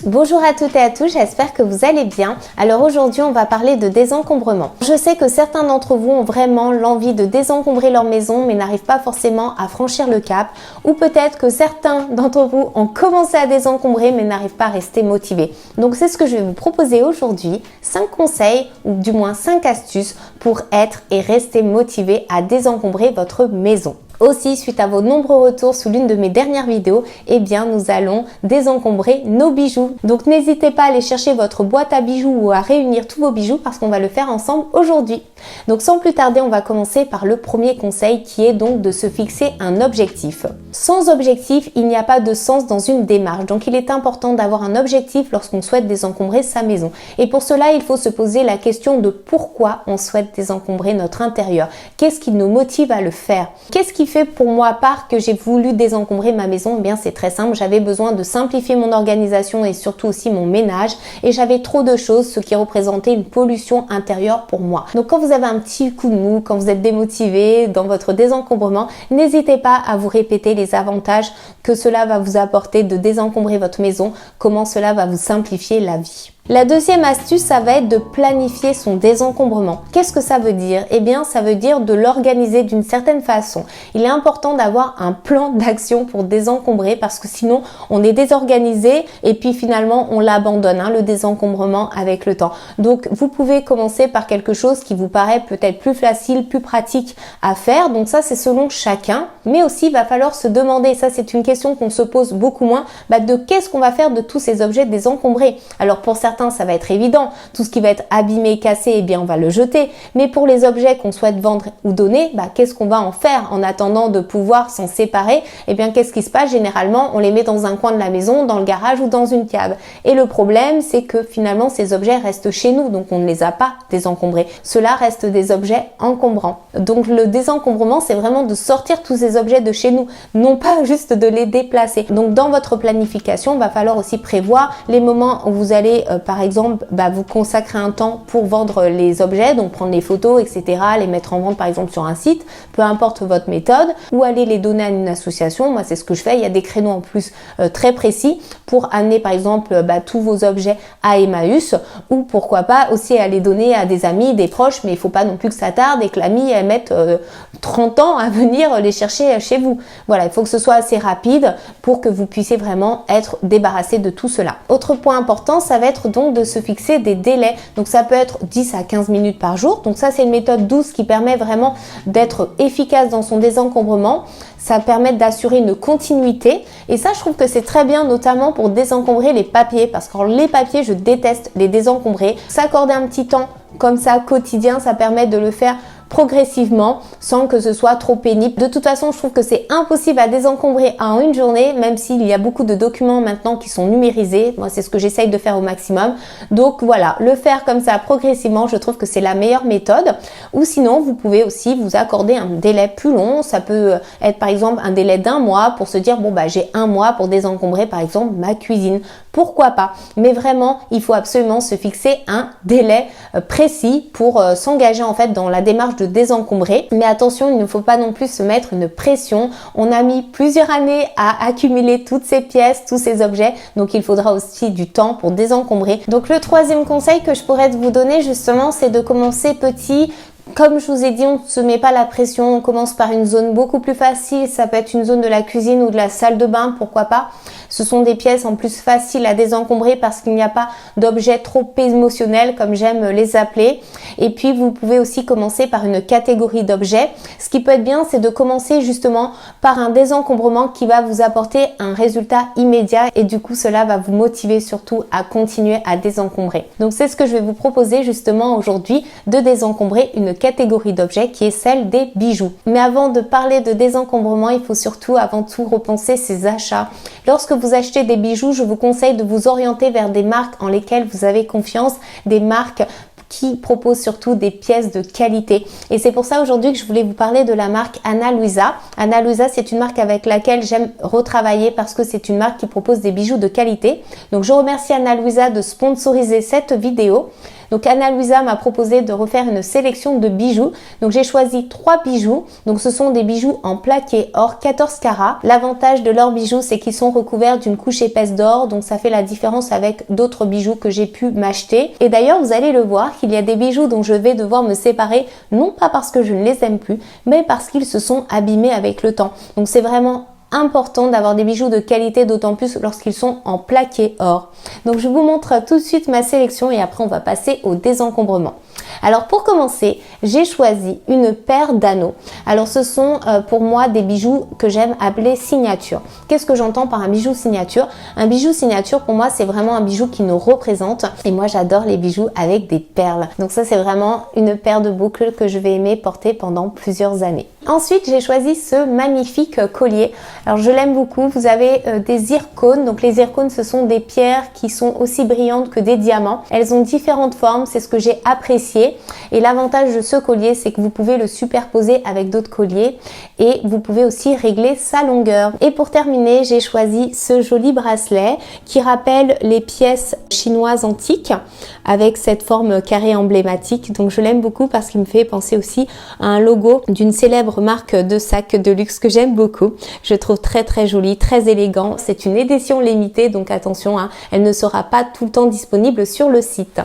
Bonjour à toutes et à tous, j'espère que vous allez bien. Alors aujourd'hui on va parler de désencombrement. Je sais que certains d'entre vous ont vraiment l'envie de désencombrer leur maison mais n'arrivent pas forcément à franchir le cap, ou peut-être que certains d'entre vous ont commencé à désencombrer mais n'arrivent pas à rester motivés. Donc c'est ce que je vais vous proposer aujourd'hui, 5 conseils ou du moins 5 astuces pour être et rester motivé à désencombrer votre maison. Aussi, suite à vos nombreux retours sous l'une de mes dernières vidéos, nous allons désencombrer nos bijoux. Donc n'hésitez pas à aller chercher votre boîte à bijoux ou à réunir tous vos bijoux parce qu'on va le faire ensemble aujourd'hui. Donc sans plus tarder, on va commencer par le premier conseil qui est donc de se fixer un objectif. Sans objectif, il n'y a pas de sens dans une démarche. Donc il est important d'avoir un objectif lorsqu'on souhaite désencombrer sa maison. Et pour cela, il faut se poser la question de pourquoi on souhaite désencombrer notre intérieur. Qu'est-ce qui nous motive à le faire? Qu'est-ce qui fait pour moi à part que j'ai voulu désencombrer ma maison? C'est très simple, j'avais besoin de simplifier mon organisation et surtout aussi mon ménage, et j'avais trop de choses, ce qui représentait une pollution intérieure pour moi. Donc quand vous avez un petit coup de mou, quand vous êtes démotivé dans votre désencombrement, n'hésitez pas à vous répéter les avantages que cela va vous apporter de désencombrer votre maison, comment cela va vous simplifier la vie. La deuxième astuce, ça va être de planifier son désencombrement. Qu'est-ce que ça veut dire? Ça veut dire de l'organiser d'une certaine façon. Il est important d'avoir un plan d'action pour désencombrer parce que sinon, on est désorganisé et puis finalement, on l'abandonne, le désencombrement avec le temps. Donc, vous pouvez commencer par quelque chose qui vous paraît peut-être plus facile, plus pratique à faire. Donc ça, c'est selon chacun. Mais aussi, il va falloir se demander, ça c'est une question qu'on se pose beaucoup moins, de qu'est-ce qu'on va faire de tous ces objets désencombrés? Alors pour certains, ça va être évident. Tout ce qui va être abîmé, cassé, on va le jeter. Mais pour les objets qu'on souhaite vendre ou donner, qu'est-ce qu'on va en faire en attendant de pouvoir s'en séparer? Qu'est-ce qui se passe? Généralement, on les met dans un coin de la maison, dans le garage ou dans une cave. Et le problème, c'est que finalement, ces objets restent chez nous, donc on ne les a pas désencombrés. Cela reste des objets encombrants. Donc le désencombrement, c'est vraiment de sortir tous ces objets de chez nous, non pas juste de les déplacer. Donc dans votre planification, il va falloir aussi prévoir les moments où vous allez par exemple, vous consacrez un temps pour vendre les objets, donc prendre les photos, etc., les mettre en vente par exemple sur un site, peu importe votre méthode, ou aller les donner à une association. Moi, c'est ce que je fais. Il y a des créneaux en plus très précis pour amener par exemple tous vos objets à Emmaüs, ou pourquoi pas aussi aller donner à des amis, des proches, mais il faut pas non plus que ça tarde et que l'ami elle mette 30 ans à venir les chercher chez vous. Voilà, il faut que ce soit assez rapide pour que vous puissiez vraiment être débarrassé de tout cela. Autre point important, ça va être donc de se fixer des délais. Donc ça peut être 10 à 15 minutes par jour. Donc ça, c'est une méthode douce qui permet vraiment d'être efficace dans son désencombrement. Ça permet d'assurer une continuité. Et ça, je trouve que c'est très bien, notamment pour désencombrer les papiers. Parce que les papiers, je déteste les désencombrer. S'accorder un petit temps comme ça, quotidien, ça permet de le faire progressivement sans que ce soit trop pénible. De toute façon, je trouve que c'est impossible à désencombrer en une journée, même s'il y a beaucoup de documents maintenant qui sont numérisés. Moi, c'est ce que j'essaye de faire au maximum. Donc voilà, le faire comme ça progressivement, je trouve que c'est la meilleure méthode. Ou sinon, vous pouvez aussi vous accorder un délai plus long. Ça peut être par exemple un délai d'1 mois pour se dire j'ai 1 mois pour désencombrer par exemple ma cuisine. Pourquoi pas? Mais vraiment, il faut absolument se fixer un délai précis pour s'engager en fait dans la démarche de désencombrer. Mais attention, il ne faut pas non plus se mettre une pression. On a mis plusieurs années à accumuler toutes ces pièces, tous ces objets, donc il faudra aussi du temps pour désencombrer. Donc le troisième conseil que je pourrais vous donner justement, c'est de commencer petit. Comme je vous ai dit, on ne se met pas la pression, on commence par une zone beaucoup plus facile, ça peut être une zone de la cuisine ou de la salle de bain, pourquoi pas. Ce sont des pièces en plus faciles à désencombrer parce qu'il n'y a pas d'objets trop émotionnels comme j'aime les appeler. Et puis vous pouvez aussi commencer par une catégorie d'objets. Ce qui peut être bien, c'est de commencer justement par un désencombrement qui va vous apporter un résultat immédiat et du coup cela va vous motiver surtout à continuer à désencombrer. Donc c'est ce que je vais vous proposer justement aujourd'hui, de désencombrer une catégorie d'objets qui est celle des bijoux. Mais avant de parler de désencombrement, il faut surtout avant tout repenser ses achats. Lorsque vous achetez des bijoux, je vous conseille de vous orienter vers des marques en lesquelles vous avez confiance, des marques qui proposent surtout des pièces de qualité. Et c'est pour ça aujourd'hui que je voulais vous parler de la marque Ana Luisa. Ana Luisa, c'est une marque avec laquelle j'aime retravailler parce que c'est une marque qui propose des bijoux de qualité. Donc je remercie Ana Luisa de sponsoriser cette vidéo. Donc Ana Luisa m'a proposé de refaire une sélection de bijoux. Donc j'ai choisi 3 bijoux. Donc ce sont des bijoux en plaqué or 14 carats. L'avantage de leurs bijoux, c'est qu'ils sont recouverts d'une couche épaisse d'or. Donc ça fait la différence avec d'autres bijoux que j'ai pu m'acheter. Et d'ailleurs, vous allez le voir qu'il y a des bijoux dont je vais devoir me séparer, non pas parce que je ne les aime plus, mais parce qu'ils se sont abîmés avec le temps. Donc c'est vraiment important d'avoir des bijoux de qualité, d'autant plus lorsqu'ils sont en plaqué or. Donc je vous montre tout de suite ma sélection et après on va passer au désencombrement. Alors pour commencer, j'ai choisi une paire d'anneaux. Alors ce sont pour moi des bijoux que j'aime appeler signature. Qu'est-ce que j'entends par un bijou signature? Un bijou signature pour moi c'est vraiment un bijou qui nous représente et moi j'adore les bijoux avec des perles. Donc ça c'est vraiment une paire de boucles que je vais aimer porter pendant plusieurs années. Ensuite j'ai choisi ce magnifique collier. Alors je l'aime beaucoup, vous avez des zircones. Donc les zircones ce sont des pierres qui sont aussi brillantes que des diamants. Elles ont différentes formes, c'est ce que j'ai apprécié. Et l'avantage de ce collier, c'est que vous pouvez le superposer avec d'autres colliers et vous pouvez aussi régler sa longueur. Et pour terminer, j'ai choisi ce joli bracelet qui rappelle les pièces chinoises antiques avec cette forme carrée emblématique. Donc je l'aime beaucoup parce qu'il me fait penser aussi à un logo d'une célèbre marque de sacs de luxe que j'aime beaucoup. Je trouve très joli, très élégant. C'est une édition limitée, donc attention, hein, elle ne sera pas tout le temps disponible sur le site.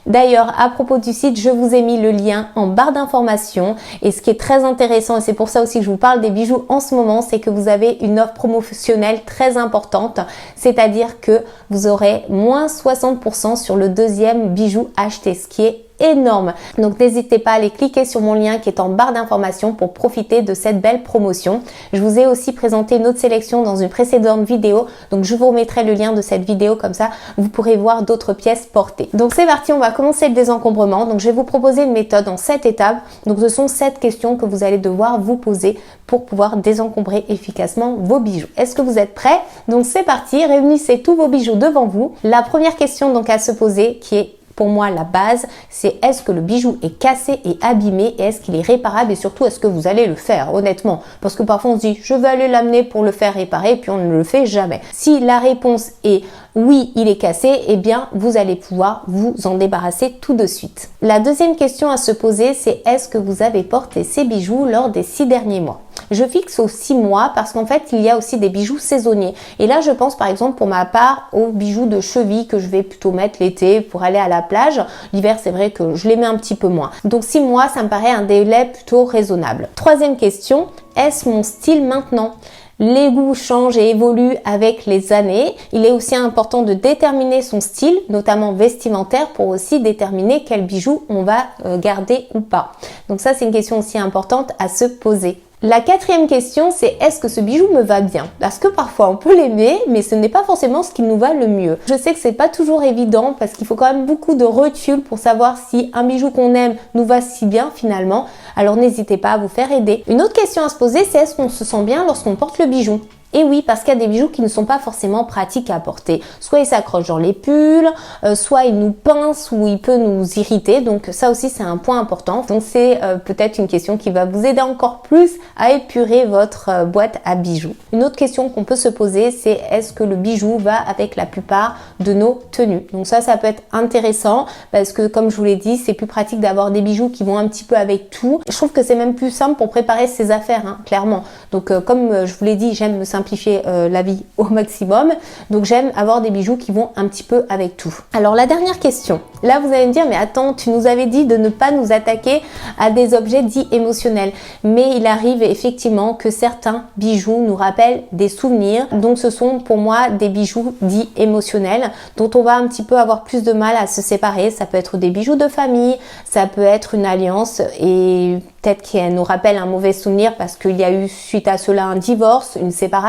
D'ailleurs, à propos du site, je vous ai mis le lien en barre d'informations et ce qui est très intéressant, et c'est pour ça aussi que je vous parle des bijoux en ce moment, c'est que vous avez une offre promotionnelle très importante, c'est-à-dire que vous aurez moins 60% sur le deuxième bijou acheté, ce qui est énorme. Donc n'hésitez pas à aller cliquer sur mon lien qui est en barre d'informations pour profiter de cette belle promotion. Je vous ai aussi présenté une autre sélection dans une précédente vidéo, donc je vous remettrai le lien de cette vidéo, comme ça vous pourrez voir d'autres pièces portées. Donc c'est parti, on va commencer le désencombrement. Donc je vais vous proposer une méthode en 7 étapes. Donc ce sont 7 questions que vous allez devoir vous poser pour pouvoir désencombrer efficacement vos bijoux. Est-ce que vous êtes prêts? Donc c'est parti, réunissez tous vos bijoux devant vous. La première question donc à se poser, qui est pour moi la base, c'est est-ce que le bijou est cassé et abîmé et est-ce qu'il est réparable et surtout est-ce que vous allez le faire honnêtement, parce que parfois on se dit je vais aller l'amener pour le faire réparer et puis on ne le fait jamais. Si la réponse est oui, il est cassé, eh bien vous allez pouvoir vous en débarrasser tout de suite. La deuxième question à se poser, c'est est-ce que vous avez porté ces bijoux lors des 6 derniers mois? Je fixe aux 6 mois parce qu'en fait il y a aussi des bijoux saisonniers et là je pense par exemple pour ma part aux bijoux de cheville que je vais plutôt mettre l'été pour aller à la plage. L'hiver c'est vrai que je les mets un petit peu moins, donc 6 mois ça me paraît un délai plutôt raisonnable. Troisième question, est-ce mon style maintenant? Les goûts changent et évoluent avec les années. Il est aussi important de déterminer son style, notamment vestimentaire, pour aussi déterminer quel bijou on va garder ou pas. Donc ça, c'est une question aussi importante à se poser. La quatrième question, c'est est-ce que ce bijou me va bien? Parce que parfois on peut l'aimer, mais ce n'est pas forcément ce qui nous va le mieux. Je sais que c'est pas toujours évident parce qu'il faut quand même beaucoup de recul pour savoir si un bijou qu'on aime nous va si bien finalement. Alors n'hésitez pas à vous faire aider. Une autre question à se poser, c'est est-ce qu'on se sent bien lorsqu'on porte le bijou? Et oui, parce qu'il y a des bijoux qui ne sont pas forcément pratiques à porter. Soit ils s'accrochent dans les pulls, soit ils nous pincent ou il peut nous irriter. Donc ça aussi c'est un point important. Donc c'est peut-être une question qui va vous aider encore plus à épurer votre boîte à bijoux. Une autre question qu'on peut se poser, c'est est-ce que le bijou va avec la plupart de nos tenues? Donc ça peut être intéressant parce que comme je vous l'ai dit, c'est plus pratique d'avoir des bijoux qui vont un petit peu avec tout. Je trouve que c'est même plus simple pour préparer ses affaires, hein, clairement. Donc comme je vous l'ai dit, j'aime me simplifier la vie au maximum, donc j'aime avoir des bijoux qui vont un petit peu avec tout. Alors la dernière question, là vous allez me dire mais attends, tu nous avais dit de ne pas nous attaquer à des objets dits émotionnels, mais il arrive effectivement que certains bijoux nous rappellent des souvenirs, donc ce sont pour moi des bijoux dits émotionnels dont on va un petit peu avoir plus de mal à se séparer. Ça peut être des bijoux de famille, ça peut être une alliance et peut-être qu'elle nous rappelle un mauvais souvenir parce qu'il y a eu suite à cela un divorce, une séparation.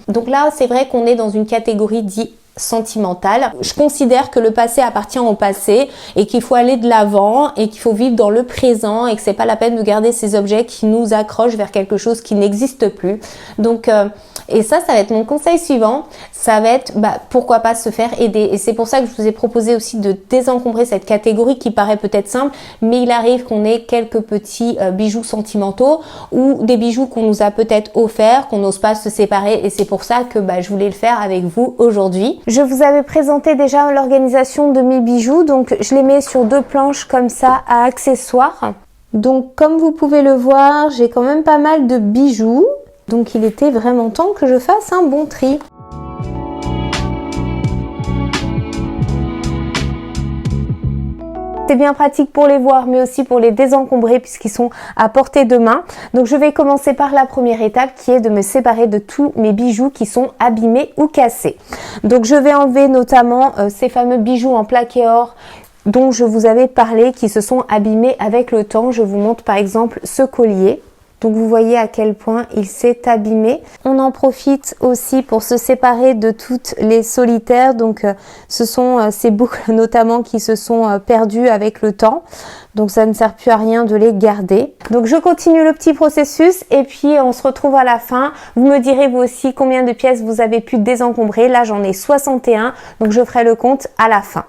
Donc là, c'est vrai qu'on est dans une catégorie dite sentimentale. Je considère que le passé appartient au passé et qu'il faut aller de l'avant et qu'il faut vivre dans le présent et que c'est pas la peine de garder ces objets qui nous accrochent vers quelque chose qui n'existe plus. Donc et ça va être mon conseil suivant, ça va être pourquoi pas se faire aider. Et c'est pour ça que je vous ai proposé aussi de désencombrer cette catégorie qui paraît peut-être simple, mais il arrive qu'on ait quelques petits bijoux sentimentaux ou des bijoux qu'on nous a peut-être offerts, qu'on n'ose pas se séparer et c'est pour ça que je voulais le faire avec vous aujourd'hui. Je vous avais présenté déjà l'organisation de mes bijoux, donc je les mets sur 2 planches comme ça à accessoires. Donc comme vous pouvez le voir, j'ai quand même pas mal de bijoux, donc il était vraiment temps que je fasse un bon tri. C'est bien pratique pour les voir, mais aussi pour les désencombrer puisqu'ils sont à portée de main. Donc je vais commencer par la première étape qui est de me séparer de tous mes bijoux qui sont abîmés ou cassés. Donc je vais enlever notamment ces fameux bijoux en plaqué or dont je vous avais parlé qui se sont abîmés avec le temps. Je vous montre par exemple ce collier. Donc vous voyez à quel point il s'est abîmé. On en profite aussi pour se séparer de toutes les solitaires. Donc ce sont ces boucles notamment qui se sont perdues avec le temps. Donc ça ne sert plus à rien de les garder. Donc je continue le petit processus et puis on se retrouve à la fin. Vous me direz vous aussi combien de pièces vous avez pu désencombrer. Là j'en ai 61, donc je ferai le compte à la fin.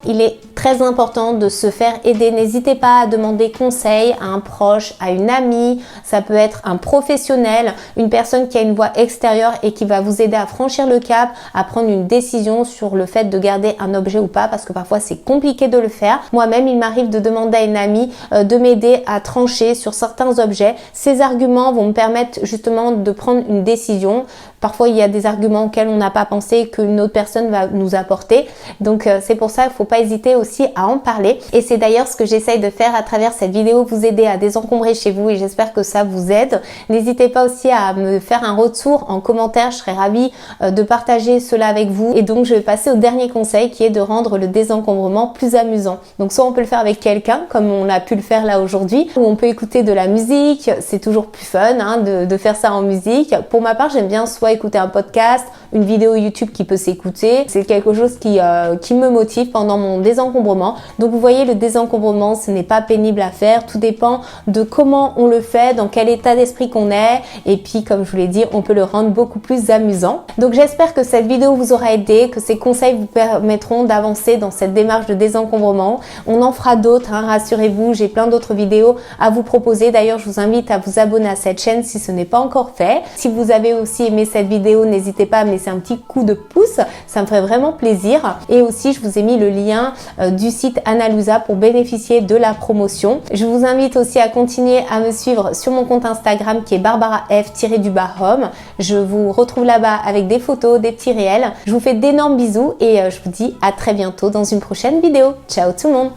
Il est très important de se faire aider. N'hésitez pas à demander conseil à un proche, à une amie. Ça peut être un professionnel, une personne qui a une voix extérieure et qui va vous aider à franchir le cap, à prendre une décision sur le fait de garder un objet ou pas, parce que parfois c'est compliqué de le faire. Moi-même, il m'arrive de demander à une amie de m'aider à trancher sur certains objets. Ces arguments vont me permettre justement de prendre une décision. Parfois, il y a des arguments auxquels on n'a pas pensé qu'une autre personne va nous apporter. Donc, c'est pour ça qu'il ne faut pas hésiter aussi à en parler. Et c'est d'ailleurs ce que j'essaye de faire à travers cette vidéo, vous aider à désencombrer chez vous et j'espère que ça vous aide. N'hésitez pas aussi à me faire un retour en commentaire. Je serais ravie de partager cela avec vous. Et donc, je vais passer au dernier conseil qui est de rendre le désencombrement plus amusant. Donc, soit on peut le faire avec quelqu'un, comme on a pu le faire là aujourd'hui, ou on peut écouter de la musique. C'est toujours plus fun hein, de faire ça en musique. Pour ma part, j'aime bien soit écouter un podcast, une vidéo YouTube qui peut s'écouter. C'est quelque chose qui me motive pendant mon désencombrement. Donc vous voyez, le désencombrement, ce n'est pas pénible à faire. Tout dépend de comment on le fait, dans quel état d'esprit qu'on est. Et puis, comme je vous l'ai dit, on peut le rendre beaucoup plus amusant. Donc j'espère que cette vidéo vous aura aidé, que ces conseils vous permettront d'avancer dans cette démarche de désencombrement. On en fera d'autres, hein, rassurez-vous. J'ai plein d'autres vidéos à vous proposer. D'ailleurs, je vous invite à vous abonner à cette chaîne si ce n'est pas encore fait. Si vous avez aussi aimé cette vidéo, n'hésitez pas à me laisser un petit coup de pouce, ça me ferait vraiment plaisir. Et aussi, je vous ai mis le lien du site Analusa pour bénéficier de la promotion. Je vous invite aussi à continuer à me suivre sur mon compte Instagram qui est barbaraf_home. Je vous retrouve là-bas avec des photos, des petits réels. Je vous fais d'énormes bisous et je vous dis à très bientôt dans une prochaine vidéo. Ciao tout le monde.